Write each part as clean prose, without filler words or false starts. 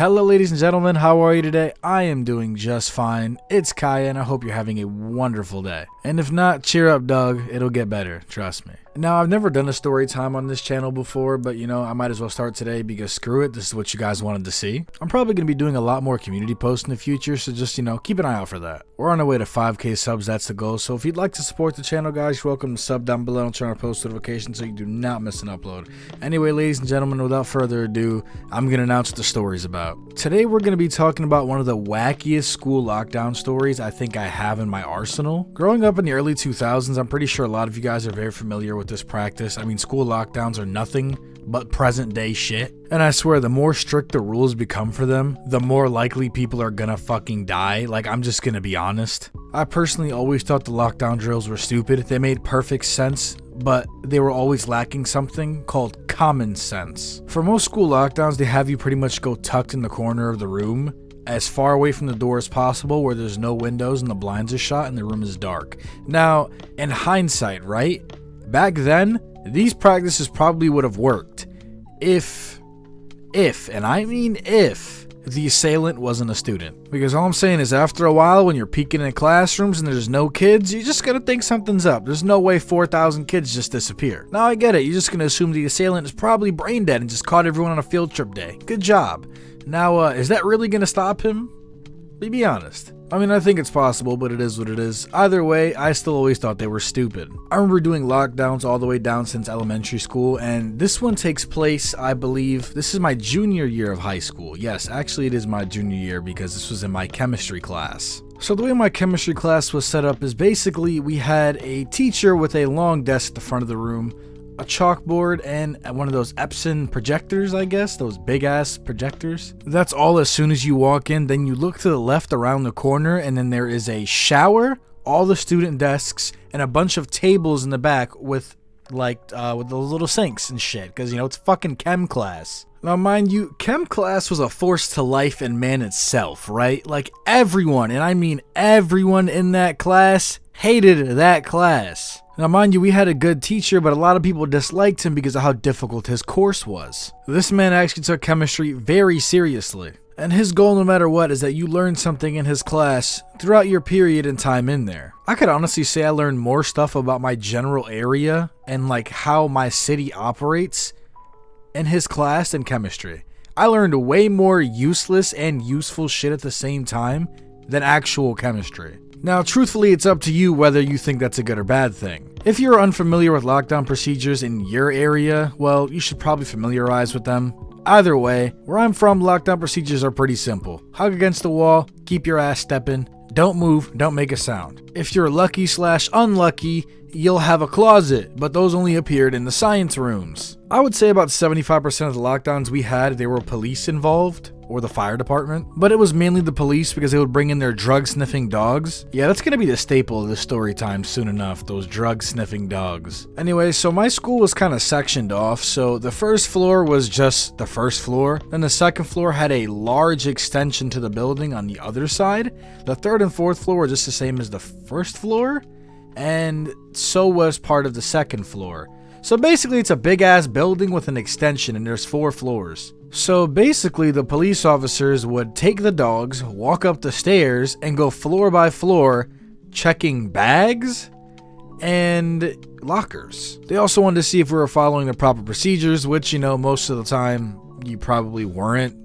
Hello ladies and gentlemen, how are you today? I am doing just fine. It's Kyya and I hope you're having a wonderful day. And if not, cheer up Doug, it'll get better, trust me. Now, I've never done a story time on this channel before, but I might as well start today because screw it, this is what you guys wanted to see. I'm probably going to be doing a lot more community posts in the future, so just, keep an eye out for that. We're on our way to 5k subs, that's the goal, so if you'd like to support the channel, guys, you're welcome to sub down below and turn on post notifications so you do not miss an upload. Anyway, ladies and gentlemen, without further ado, I'm going to announce what the story's about. Today, we're going to be talking about one of the wackiest school lockdown stories I think I have in my arsenal. Growing up in the early 2000s, I'm pretty sure a lot of you guys are very familiar with this practice. I mean, school lockdowns are nothing but present day shit. And I swear, the more strict the rules become for them, the more likely people are gonna fucking die. Like, I'm just gonna be honest. I personally always thought the lockdown drills were stupid. They made perfect sense, but they were always lacking something called common sense. For most school lockdowns, they have you pretty much go tucked in the corner of the room, as far away from the door as possible, where there's no windows and the blinds are shut and the room is dark. Now, in hindsight, right? Back then, these practices probably would have worked if, and I mean if, the assailant wasn't a student. Because all I'm saying is after a while, when you're peeking in classrooms and there's no kids, you're just gonna think something's up. There's no way 4,000 kids just disappear. Now I get it, you're just gonna assume the assailant is probably brain dead and just caught everyone on a field trip day. Good job. Now, is that really gonna stop him? Be honest. I mean, I think it's possible, but it is what it is. Either way, I still always thought they were stupid. I remember doing lockdowns all the way down since elementary school, and this one takes place, I believe, this is my junior year of high school. Yes, actually it is my junior year because this was in my chemistry class. So the way my chemistry class was set up is basically we had a teacher with a long desk at the front of the room, a chalkboard, and one of those Epson projectors, I guess, those big ass projectors. That's all as soon as you walk in. Then you look to the left around the corner and then there is a shower, all the student desks, and a bunch of tables in the back with with those little sinks and shit, because it's fucking chem class. Now mind you, chem class was a force to life in man itself, right? Like everyone, and I mean everyone in that class, hated that class. Now mind you, we had a good teacher, but a lot of people disliked him because of how difficult his course was. This man actually took chemistry very seriously. And his goal, no matter what, is that you learn something in his class throughout your period and time in there. I could honestly say I learned more stuff about my general area and how my city operates in his class than chemistry. I learned way more useless and useful shit at the same time than actual chemistry. Now, truthfully, it's up to you whether you think that's a good or bad thing. If you're unfamiliar with lockdown procedures in your area, well, you should probably familiarize with them. Either way, where I'm from, lockdown procedures are pretty simple. Hug against the wall, keep your ass stepping, don't move, don't make a sound. If you're lucky/unlucky, you'll have a closet, but those only appeared in the science rooms. I would say about 75% of the lockdowns we had, there were police involved, or the fire department, but it was mainly the police because they would bring in their drug-sniffing dogs. Yeah, that's gonna be the staple of this story time soon enough, those drug-sniffing dogs. Anyway, so my school was kind of sectioned off, so the first floor was just the first floor, then the second floor had a large extension to the building on the other side, the third and fourth floor were just the same as the first floor, and so was part of the second floor. So basically it's a big ass building with an extension and there's 4 floors. So basically the police officers would take the dogs, walk up the stairs, and go floor by floor checking bags and lockers. They also wanted to see if we were following the proper procedures, which most of the time you probably weren't,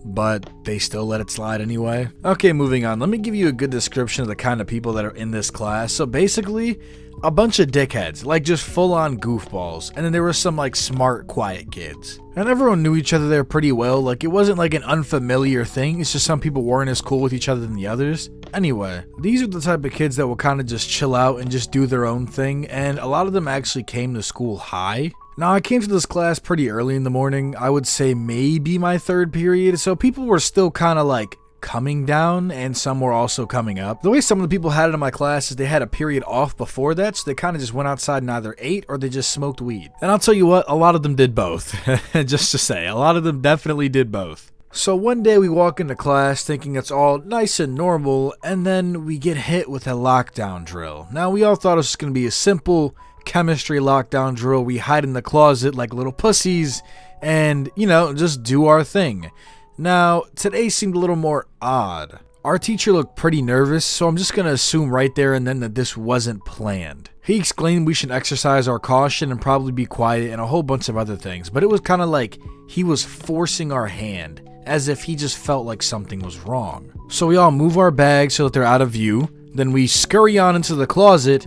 but they still let it slide anyway. Okay, moving on. Let me give you a good description of the kind of people that are in this class. So basically, a bunch of dickheads, just full-on goofballs, and then there were some smart, quiet kids. And everyone knew each other there pretty well, it wasn't an unfamiliar thing, it's just some people weren't as cool with each other than the others. Anyway, these are the type of kids that will kind of just chill out and just do their own thing, and a lot of them actually came to school high. Now, I came to this class pretty early in the morning, I would say maybe my 3rd period, so people were still kind of coming down, and some were also coming up. The way some of the people had it in my class is they had a period off before that, so they kind of just went outside and either ate or they just smoked weed. And I'll tell you what, a lot of them did both. Just to say, a lot of them definitely did both. So one day we walk into class thinking it's all nice and normal, and then we get hit with a lockdown drill. Now, we all thought it was just going to be a simple chemistry lockdown drill. We hide in the closet like little pussies and, just do our thing. Now, today seemed a little more odd. Our teacher looked pretty nervous, so I'm just gonna assume right there and then that this wasn't planned. He exclaimed we should exercise our caution and probably be quiet and a whole bunch of other things, but it was kind of like he was forcing our hand, as if he just felt like something was wrong. So we all move our bags so that they're out of view, then we scurry on into the closet,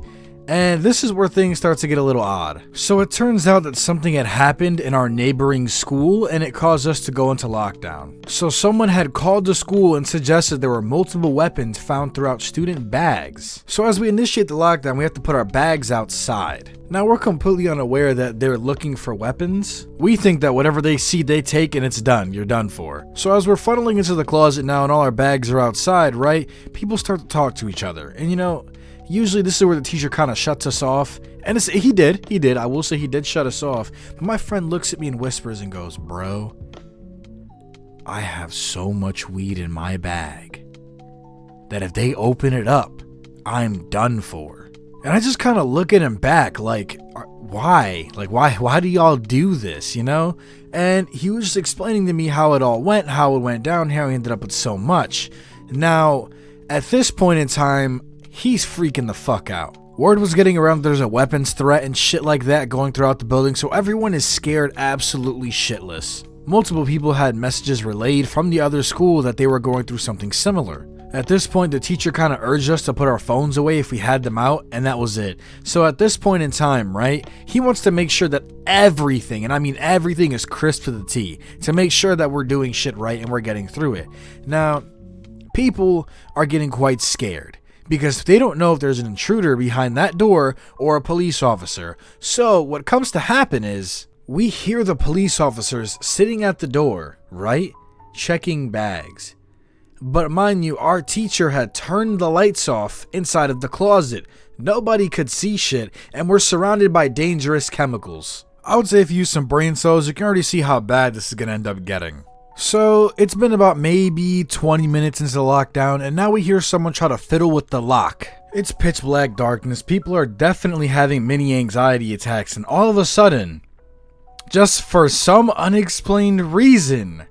and this is where things start to get a little odd. So it turns out that something had happened in our neighboring school and it caused us to go into lockdown. So someone had called the school and suggested there were multiple weapons found throughout student bags. So as we initiate the lockdown, we have to put our bags outside. Now we're completely unaware that they're looking for weapons. We think that whatever they see, they take and it's done. You're done for. So as we're funneling into the closet now and all our bags are outside, right? People start to talk to each other. And you know, usually this is where the teacher kind of shuts us off. And he did. I will say he did shut us off. But my friend looks at me and whispers and goes, "Bro, I have so much weed in my bag that if they open it up, I'm done for." And I just kind of look at him back like, why? Like, why do y'all do this, you know? And he was just explaining to me how it all went, how it went down, how he ended up with so much. Now, at this point in time, he's freaking the fuck out. Word was getting around there's a weapons threat and shit like that going throughout the building, so everyone is scared absolutely shitless. Multiple people had messages relayed from the other school that they were going through something similar. At this point, the teacher kind of urged us to put our phones away if we had them out, and that was it. So at this point in time, right, he wants to make sure that everything, and I mean everything, is crisp to the T, to make sure that we're doing shit right and we're getting through it. Now, people are getting quite scared, because they don't know if there's an intruder behind that door or a police officer. So what comes to happen is, we hear the police officers sitting at the door, right, checking bags. But mind you, our teacher had turned the lights off inside of the closet. Nobody could see shit, and we're surrounded by dangerous chemicals. I would say if you use some brain cells, you can already see how bad this is going to end up getting. So it's been about maybe 20 minutes into the lockdown, and now we hear someone try to fiddle with the lock. It's pitch black darkness. People are definitely having mini anxiety attacks, and all of a sudden, just for some unexplained reason,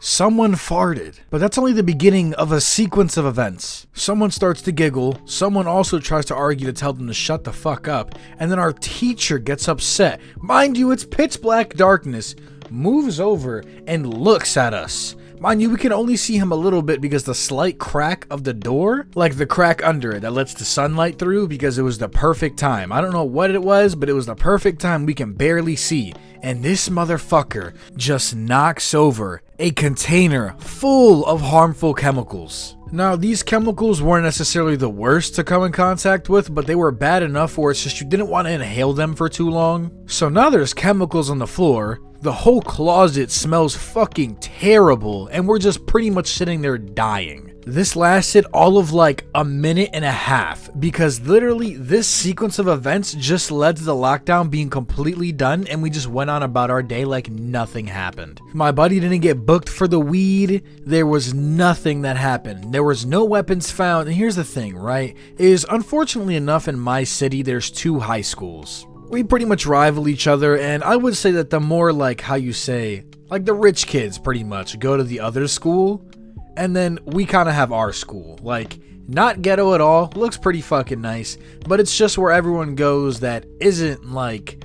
someone farted. But that's only the beginning of a sequence of events. Someone starts to giggle, someone also tries to argue to tell them to shut the fuck up, and then our teacher gets upset. Mind you, it's pitch black darkness, moves over and looks at us. Mind you, we can only see him a little bit because the slight crack of the door, like the crack under it that lets the sunlight through, because it was the perfect time. I don't know what it was, but it was the perfect time. We can barely see. And this motherfucker just knocks over a container full of harmful chemicals. Now, these chemicals weren't necessarily the worst to come in contact with, but they were bad enough where it's just you didn't want to inhale them for too long. So now there's chemicals on the floor. The whole closet smells fucking terrible, and we're just pretty much sitting there dying. This lasted all of like a minute and a half, because literally this sequence of events just led to the lockdown being completely done, and we just went on about our day like nothing happened. My buddy didn't get booked for the weed. There was nothing that happened. There was no weapons found. And here's the thing, right, is unfortunately enough in my city, there's 2 high schools. We pretty much rival each other, and I would say that the more, like, how you say, like the rich kids pretty much go to the other school, and then we kind of have our school. Like, not ghetto at all, looks pretty fucking nice, but it's just where everyone goes that isn't, like,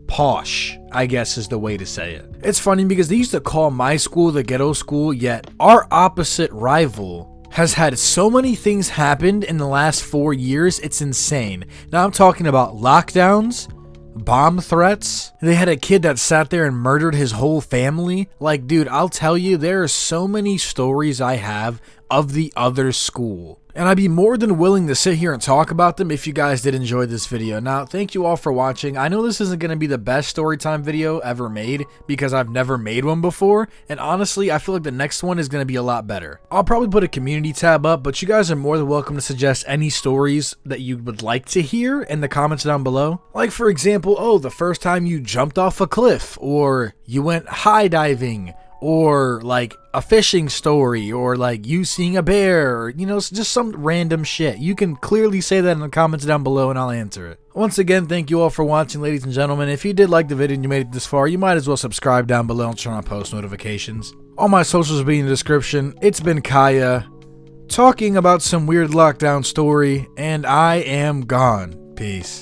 posh, I guess is the way to say it. It's funny because they used to call my school the ghetto school, yet our opposite rival has had so many things happen in the last 4 years, it's insane. Now I'm talking about lockdowns, bomb threats. They had a kid that sat there and murdered his whole family. Like, dude, I'll tell you, there are so many stories I have of the other school, and I'd be more than willing to sit here and talk about them if you guys did enjoy this video. Now, thank you all for watching. I know this isn't going to be the best storytime video ever made because I've never made one before, and honestly, I feel like the next one is going to be a lot better. I'll probably put a community tab up, but you guys are more than welcome to suggest any stories that you would like to hear in the comments down below. Like, for example, oh, the first time you jumped off a cliff, or you went high diving, or like a fishing story, or like you seeing a bear, or, you know, just some random shit, you can clearly say that in the comments down below and I'll answer it. Once again, thank you all for watching, ladies and gentlemen. If you did like the video and you made it this far, you might as well subscribe down below and turn on post notifications. All my socials will be in the description. It's been Kyya, talking about some weird lockdown story, and I am gone. Peace.